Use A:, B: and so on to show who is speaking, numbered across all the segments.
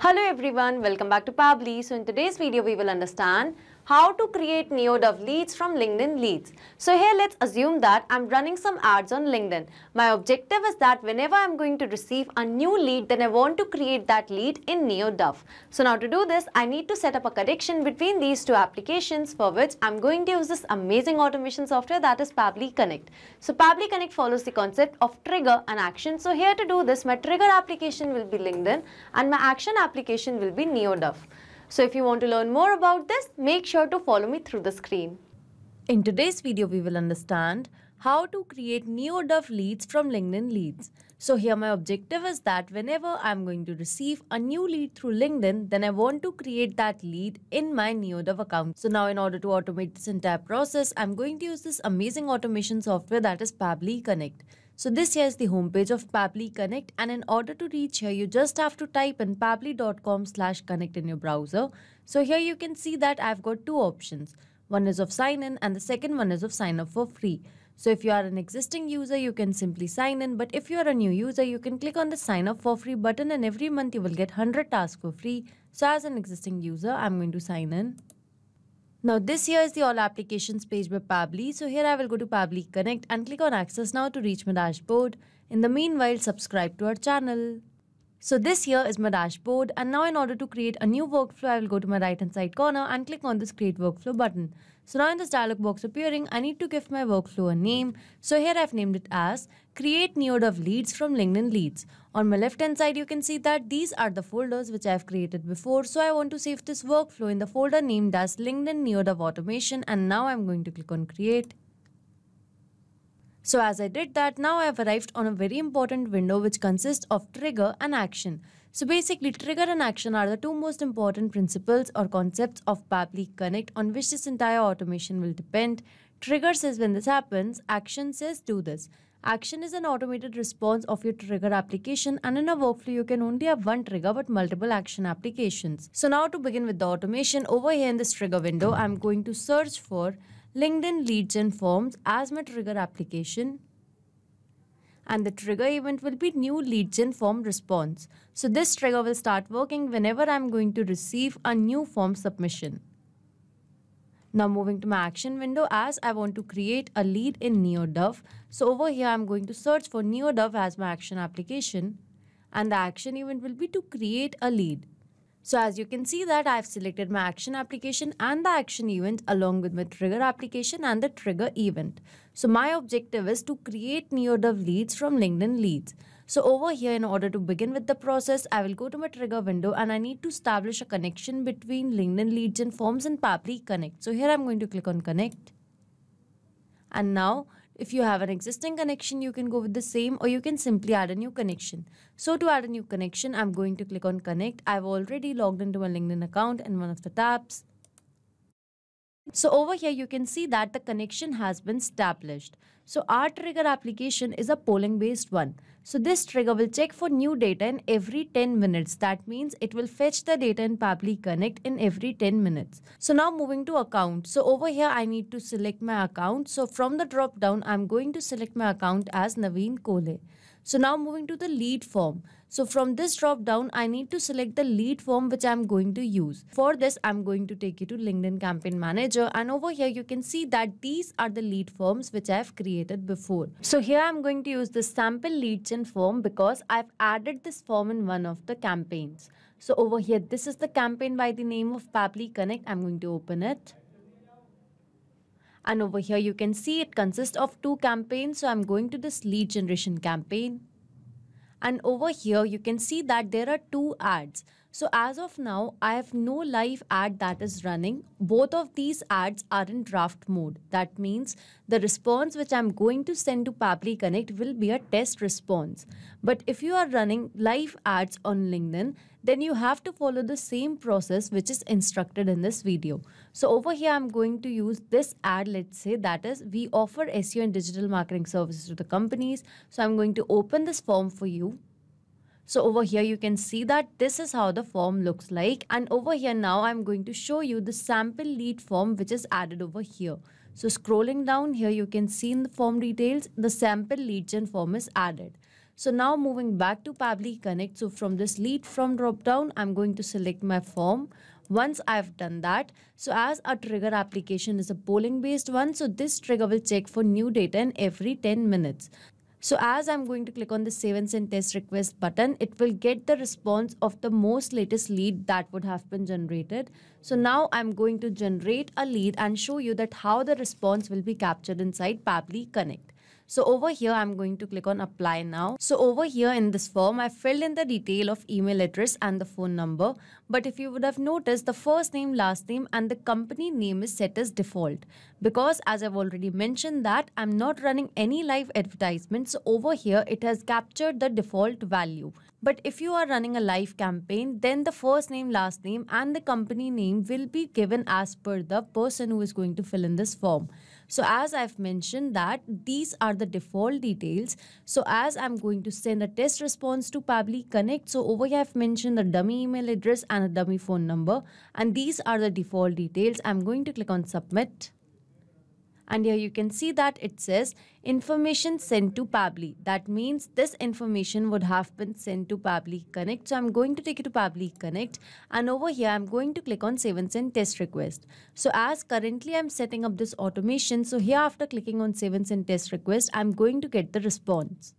A: Hello everyone, welcome back to Pabbly. So in today's video we will understand how to create NeoDove leads from LinkedIn leads. So here let's assume that I'm running some ads on LinkedIn. My objective is that whenever I'm going to receive a new lead, then I want to create that lead in NeoDove. So now to do this, I need to set up a connection between these two applications, for which I'm going to use this amazing automation software, that is Pabbly Connect. So Pabbly Connect follows the concept of trigger and action. So here to do this, my trigger application will be LinkedIn and my action application will be NeoDove. So if you want to learn more about this, make sure to follow me through the screen. In today's video, we will understand how to create NeoDove leads from LinkedIn leads. So here my objective is that whenever I'm going to receive a new lead through LinkedIn, then I want to create that lead in my NeoDove account. So now in order to automate this entire process, I'm going to use this amazing automation software, that is Pabbly Connect. So this here is the homepage of Pabbly Connect, and in order to reach here, you just have to type in pabbly.com/connect in your browser. So here you can see that I've got two options. One is of sign in and the second one is of sign up for free. So if you are an existing user, you can simply sign in, but if you are a new user, you can click on the sign up for free button and every month you will get 100 tasks for free. So as an existing user, I'm going to sign in. Now this here is the all applications page by Pabbly. So here I will go to Pabbly Connect and click on access now to reach my dashboard. In the meanwhile, subscribe to our channel. So this here is my dashboard, and now in order to create a new workflow, I will go to my right hand side corner and click on this create workflow button. So now in this dialog box appearing, I need to give my workflow a name. So here I've named it as create NeoDove leads from LinkedIn leads. On my left hand side, you can see that these are the folders which I've created before. So I want to save this workflow in the folder named as LinkedIn NeoDove automation, and now I'm going to click on create. So as I did that, now I have arrived on a very important window which consists of trigger and action. So basically, trigger and action are the two most important principles or concepts of Pabbly Connect on which this entire automation will depend. Trigger says when this happens, action says do this. Action is an automated response of your trigger application, and in a workflow you can only have one trigger but multiple action applications. So now to begin with the automation, over here in this trigger window, I'm going to search for LinkedIn lead gen forms as my trigger application, and the trigger event will be new lead gen form response. So this trigger will start working whenever I'm going to receive a new form submission. Now moving to my action window, as I want to create a lead in NeoDove. So over here I'm going to search for NeoDove as my action application, and the action event will be to create a lead. So as you can see that I've selected my action application and the action event along with my trigger application and the trigger event. So my objective is to create NeoDove leads from LinkedIn leads. So over here, in order to begin with the process, I will go to my trigger window and I need to establish a connection between LinkedIn leads and forms and Pabbly Connect. So here I'm going to click on connect. And now if you have an existing connection, you can go with the same, or you can simply add a new connection. So to add a new connection, I'm going to click on connect. I've already logged into my LinkedIn account in one of the tabs. So over here, you can see that the connection has been established. So our trigger application is a polling based one. So this trigger will check for new data in every 10 minutes. That means it will fetch the data in Pabbly Connect in every 10 minutes. So now moving to account. So over here, I need to select my account. So from the drop down, I'm going to select my account as Naveen Kole. So now moving to the lead form. So from this drop down, I need to select the lead form which I'm going to use. For this, I'm going to take you to LinkedIn Campaign Manager, and over here you can see that these are the lead forms which I've created before. So here I'm going to use the sample lead gen form because I've added this form in one of the campaigns. So over here, this is the campaign by the name of Pabbly Connect. I'm going to open it. And over here you can see it consists of two campaigns. So I'm going to this lead generation campaign. And over here you can see that there are two ads. So as of now, I have no live ad that is running. Both of these ads are in draft mode. That means the response which I'm going to send to Pabbly Connect will be a test response. But if you are running live ads on LinkedIn, then you have to follow the same process which is instructed in this video. So over here, I'm going to use this ad, let's say, that is, we offer SEO and digital marketing services to the companies. So I'm going to open this form for you. So over here, you can see that this is how the form looks like. And over here now, I'm going to show you the sample lead form which is added over here. So scrolling down here, you can see in the form details, the sample lead gen form is added. So now moving back to Pabbly Connect. So from this lead from drop down, I'm going to select my form. Once I've done that, so as our trigger application is a polling based one, so this trigger will check for new data in every 10 minutes. So as I'm going to click on the save and send test request button, it will get the response of the most latest lead that would have been generated. So now I'm going to generate a lead and show you that how the response will be captured inside Pabbly Connect. So over here, I'm going to click on apply now. So over here in this form, I filled in the detail of email address and the phone number. But if you would have noticed, the first name, last name and the company name is set as default. Because as I've already mentioned that I'm not running any live advertisements. So over here, it has captured the default value. But if you are running a live campaign, then the first name, last name and the company name will be given as per the person who is going to fill in this form. So as I've mentioned that these are the default details. So as I'm going to send a test response to Pabbly Connect, so over here I've mentioned the dummy email address and a dummy phone number. And these are the default details. I'm going to click on submit. And here you can see that it says information sent to Pabbly. That means this information would have been sent to Pabbly Connect. So I'm going to take it to Pabbly Connect. And over here, I'm going to click on save and send test request. So as currently I'm setting up this automation. So here after clicking on save and send test request, I'm going to get the response.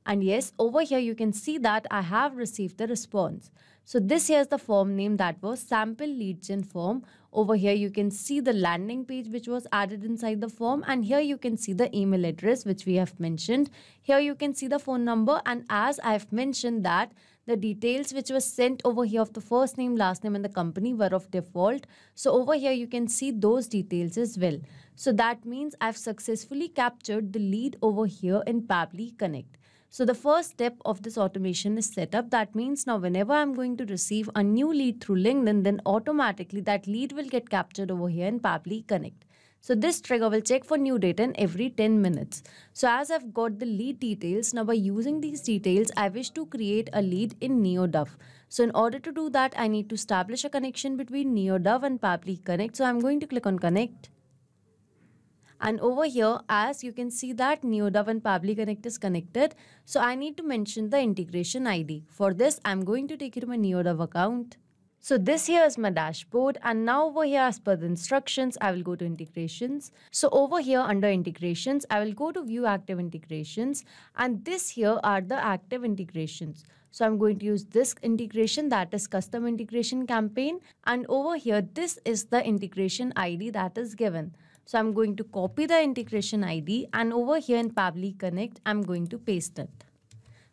A: And yes, over here you can see that I have received the response. So this here is the form name that was sample lead gen form. Over here you can see the landing page which was added inside the form, and here you can see the email address which we have mentioned. Here you can see the phone number, and as I have mentioned that the details which was sent over here of the first name, last name and the company were of default. So over here you can see those details as well. So that means I've successfully captured the lead over here in Pabbly Connect. So the first step of this automation is set up. That means now whenever I'm going to receive a new lead through LinkedIn, then automatically that lead will get captured over here in Pabbly Connect. So this trigger will check for new data in every 10 minutes. So as I've got the lead details, now by using these details, I wish to create a lead in NeoDove. So in order to do that, I need to establish a connection between NeoDove and Pabbly Connect. So I'm going to click on connect. And over here, as you can see that NeoDove and Pabbly Connect is connected. So I need to mention the integration ID. For this, I'm going to take it to my NeoDove account. So this here is my dashboard, and now over here as per the instructions, I will go to integrations. So over here under integrations, I will go to view active integrations, and this here are the active integrations. So I'm going to use this integration, that is custom integration campaign, and over here this is the integration ID that is given. So I'm going to copy the integration ID, and over here in Pabbly Connect, I'm going to paste it.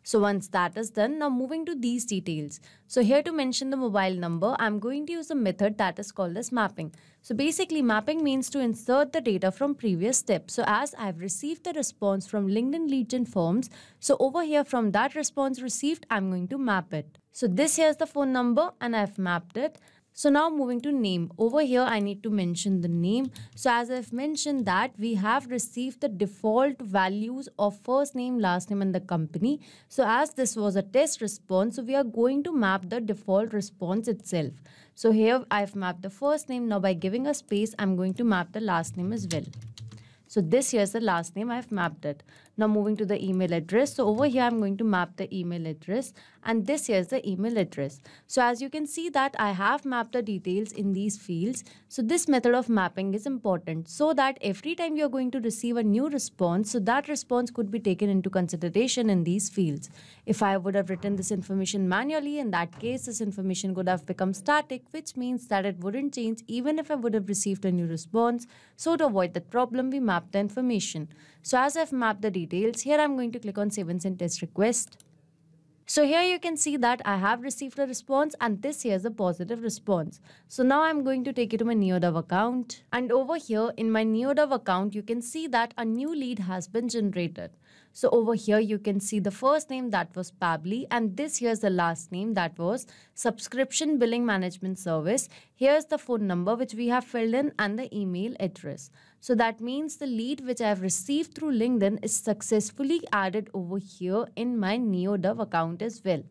A: So once that is done, now moving to these details. So here to mention the mobile number, I'm going to use a method that is called as mapping. So basically mapping means to insert the data from previous steps. So as I've received the response from LinkedIn lead gen forms, so over here from that response received, I'm going to map it. So this here is the phone number and I've mapped it. So now moving to name. Over here, I need to mention the name. So as I've mentioned that we have received the default values of first name, last name and the company. So as this was a test response, so we are going to map the default response itself. So here I've mapped the first name. Now by giving a space, I'm going to map the last name as well. So this here is the last name, I've mapped it. Now moving to the email address. So over here, I'm going to map the email address, and this here is the email address. So as you can see that I have mapped the details in these fields. So this method of mapping is important so that every time you're going to receive a new response, so that response could be taken into consideration in these fields. If I would have written this information manually, in that case, this information could have become static, which means that it wouldn't change even if I would have received a new response. So to avoid that problem, we map the information. So as I've mapped the details, here I'm going to click on save and send test request. So here you can see that I have received a response, and this here is a positive response. So now I'm going to take it to my NeoDove account. And over here in my NeoDove account, you can see that a new lead has been generated. So over here, you can see the first name that was Pabbly, and this here's the last name that was Subscription Billing Management Service. Here's the phone number which we have filled in and the email address. So that means the lead which I have received through LinkedIn is successfully added over here in my NeoDove account as well.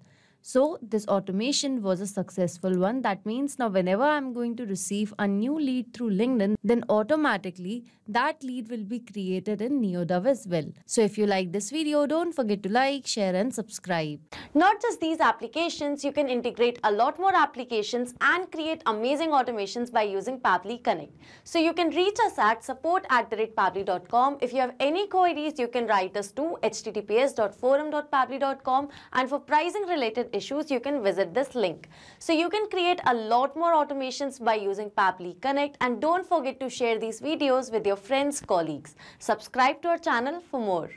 A: So this automation was a successful one. That means now whenever I'm going to receive a new lead through LinkedIn, then automatically that lead will be created in NeoDove as well. So if you like this video, don't forget to like, share and subscribe.
B: Not just these applications, you can integrate a lot more applications and create amazing automations by using Pabbly Connect. So you can reach us at support@pabbly.com. If you have any queries, you can write us to https://forum.pabbly.com, and for pricing related issues, you can visit this link. So you can create a lot more automations by using Pabbly Connect, and don't forget to share these videos with your friends, colleagues. Subscribe to our channel for more.